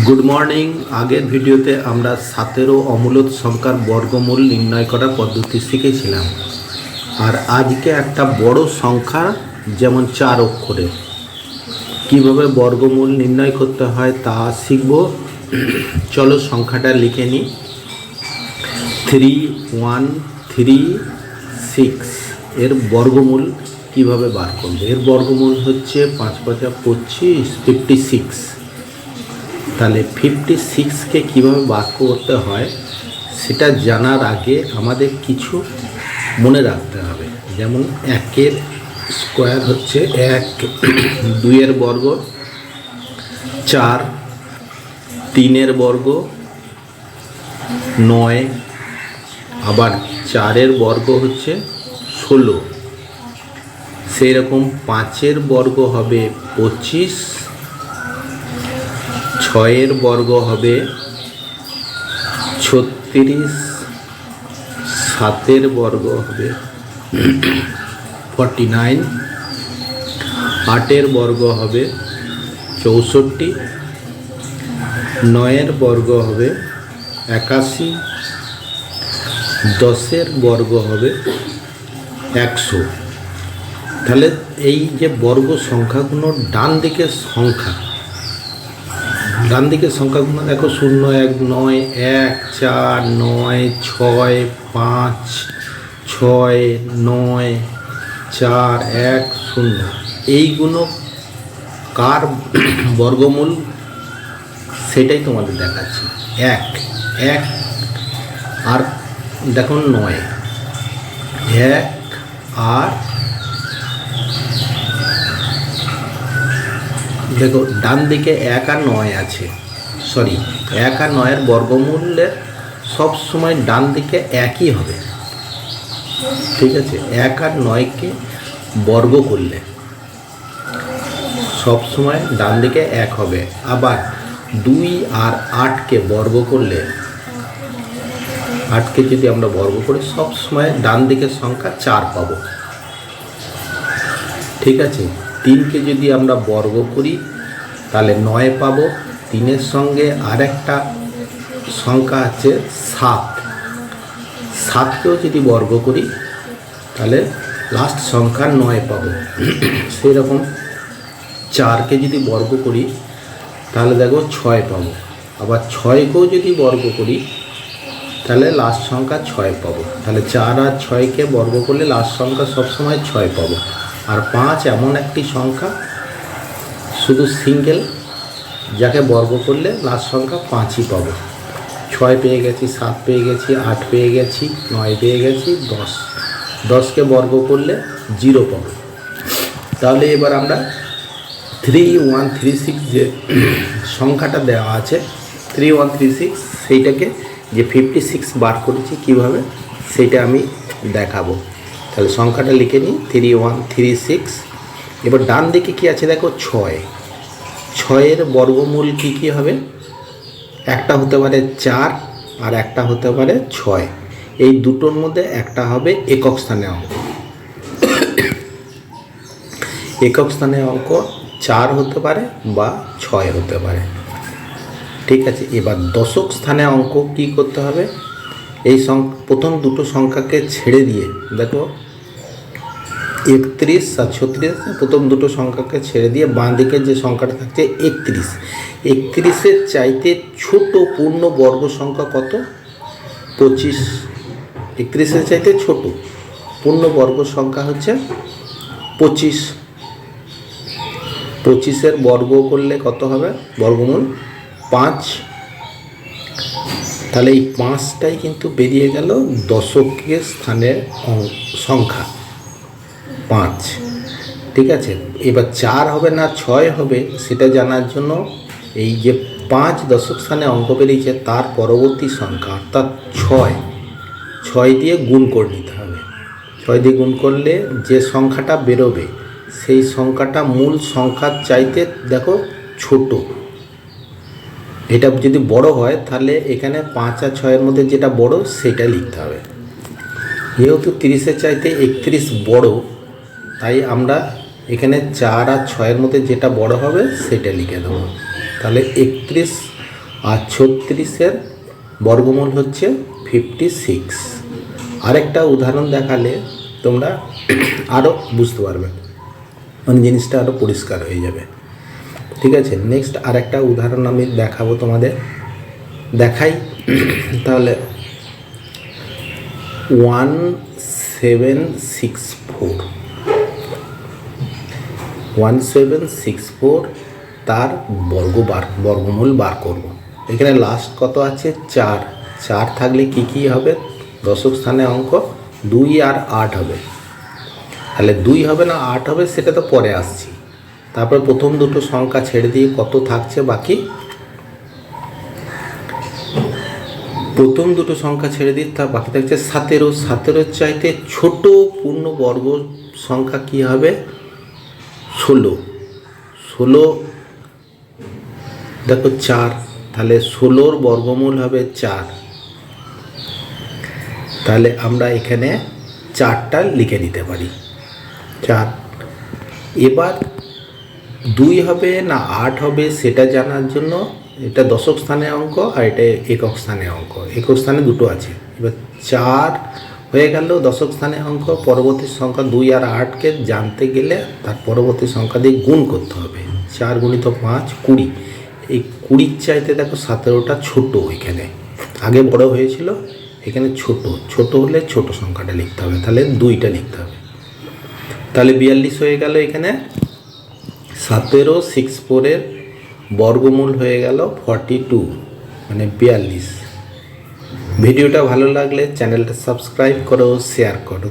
Good morning. আগের ভিডিওতে আমরা 17 অমূলত সংখ্যার বর্গমূল নির্ণয় করার পদ্ধতি শিখেছিলাম। আর আজকে একটা বড় সংখ্যা যেমন 4 অক্ষরের কীভাবে বর্গমূল নির্ণয় করতে হয় তা শিখব। চলো সংখ্যাটা লিখে নিই। 3136 এর বর্গমূল কিভাবে বার করবে? এর বর্গমূল হচ্ছে 5 × 25 56। তাহলে 56কে কীভাবে বার করতে হয় সেটা জানার আগে আমাদের কিছু মনে রাখতে হবে। যেমন 1-এর স্কোয়ার হচ্ছে 1, 2-এর বর্গ 4, 3-এর বর্গ 9, আবার 4-এর বর্গ হচ্ছে 16। সেই রকম 5-এর বর্গ হবে 25, 6-এর বর্গ হবে 36, 7-এর বর্গ হবে 49, 8-এর বর্গ হবে 64, 9-এর বর্গ হবে 81, 10-এর বর্গ হবে 100। তাহলে এই যে বর্গ সংখ্যাগুলো ডান দিকের সংখ্যাগুলো দেখো 0, 1, 9, 1, 4, 9, 6, 5, 6, 9, 4, 1, 0 এইগুলো কার বর্গমূল সেটাই তোমাদের দেখাচ্ছি। 1 আর দেখো 9, 1 আর দেখো ডান দিকে 1 আর 9 আছে। 1 আর 9-এর বর্গমূলের সবসময় ডান দিকে একই হবে। ঠিক আছে, 1 আর 9কে বর্গ করলে সবসময় ডান দিকে 1 হবে। আবার 2 আর 8কে বর্গ করলে 8কে যদি আমরা বর্গ করি সবসময় ডান দিকের সংখ্যা 4 পাবো। ঠিক আছে, 3কে যদি আমরা বর্গ করি তাহলে 9 পাবো। 3-এর সঙ্গে আরেকটা সংখ্যা আছে 7, 7কেও যদি বর্গ করি তাহলে লাস্ট সংখ্যা 9 পাবো। সেই রকম 4কে যদি বর্গ করি তাহলে দেখো 6 পাবো। আবার 6কেও যদি বর্গ করি তাহলে লাস্ট সংখ্যা 6 পাবো। তাহলে 4 আর 6কে বর্গ করলে লাস্ট সংখ্যা সবসময় 6 পাবো। আর 5 এমন একটি সংখ্যা শুধু সিঙ্গেল, যাকে বর্গ করলে লাস্ট সংখ্যা 5ই পাবো। 6 পেয়ে গেছি, 7 পেয়ে গেছি, 8 পেয়ে গেছি, 9 পেয়ে গেছি, 10কে বর্গ করলে 0 পাবো। তাহলে এবার আমরা 3136 যে সংখ্যাটা দেওয়া আছে 3136 সেইটাকে যে 56 বার করেছি কিভাবে সেইটা আমি দেখাবো। তাহলে সংখ্যাটা লিখে নিই 3136। এবার ডান দিকে কি আছে দেখো 6-এর বর্গমূল কি হবে? একটা হতে পারে 4 আর একটা হতে পারে 6। এই দুটোর মধ্যে একটা হবে একক স্থানে অঙ্ক। একক স্থানে অঙ্ক 4 হতে পারে বা 6 হতে পারে। ঠিক আছে, এবার দশক স্থানে অঙ্ক কি করতে হবে? এই প্রথম দুটো সংখ্যাকে ছেড়ে দিয়ে দেখো 31 আর 36, প্রথম দুটো সংখ্যাকে ছেড়ে দিয়ে বাঁ দিকে যে সংখ্যাটা থাকছে 31, 31-এর চাইতে ছোট পূর্ণ বর্গ সংখ্যা কত? 25। 31-এর চাইতে ছোট পূর্ণ বর্গ সংখ্যা হচ্ছে 25। 25-এর বর্গ করলে কত হবে? বর্গমূল 5। তাহলে এই 5টাই কিন্তু বেরিয়ে গেল দশকের স্থানের সংখ্যা 5। ঠিক আছে, এবার 4 হবে না 6 হবে সেটা জানার জন্য এই যে 5 দশক স্থানে অঙ্ক বেরিয়েছে তার পরবর্তী সংখ্যা অর্থাৎ 6 দিয়ে গুণ করে নিতে হবে। 6 দিয়ে গুণ করলে যে সংখ্যাটা বেরোবে সেই সংখ্যাটা মূল সংখ্যার চাইতে দেখো ছোট। এটা যদি বড় হয় তাহলে এখানে 5 আর 6-এর মধ্যে যেটা বড় সেটা লিখতে হবে। যেহেতু 30-এর চাইতে 31 বড় তাই আমরা এখানে 4 আর 6-এর মধ্যে যেটা বড় হবে সেটা লিখে দেবো। তাহলে 31 আর 36-এর বর্গমূল হচ্ছে 56। আরেকটা উদাহরণ দেখালে তোমরা আরও বুঝতে পারবে, মানে জিনিসটা আরও পরিষ্কার হয়ে যাবে। ঠিক আছে, নেক্সট আরেকটা উদাহরণ আমি দেখাবো তোমাদের, দেখাই তাহলে। 1764 তার বর্গমূল বার করব। এখানে লাস্ট কত আছে? 4 থাকলে কি হবে? দশক স্থানে অঙ্ক 2 আর 8 হবে। তাহলে 2 হবে না 8 হবে সেটা তো পরে আসছি। তারপর প্রথম দুটো সংখ্যা ছেড়ে দিয়ে কত থাকছে বাকি? প্রথম দুটো সংখ্যা ছেড়ে দিয়ে তার বাকি থাকছে 17। 17 চাইতে ছোট পূর্ণ বর্গ সংখ্যা কি হবে? 16। দেখো 4, তাহলে 16-র বর্গমূল হবে 4। তাহলে আমরা এখানে 4টা লিখে দিতে পারি, 4। এবার 2 হবে না 8 হবে সেটা জানার জন্য, এটা দশক স্থানে অঙ্ক আর এটা একক স্থানে অঙ্ক, একক স্থানে দুটো আছে। এবার 4 হয়ে গেল দশক স্থানে অঙ্ক, পরবর্তী সংখ্যা 2 আর 8কে জানতে গেলে তার পরবর্তী সংখ্যা দিয়ে গুণ করতে হবে। 4 গুণিত 5 20। এই 20 চাইতে দেখো 17টা ছোট, এখানে আগে বড় হয়েছিল, এখানে ছোট হলে ছোট সংখ্যাটা লিখতে হবে, তাহলে 2টা লিখতে হবে। তাহলে 42 হয়ে গেল। এখানে 1764-এর বর্গমূল হয়ে গেল 42, মানে 42। ভিডিওটা ভালো লাগলে চ্যানেলটা সাবস্ক্রাইব করো, শেয়ার করো।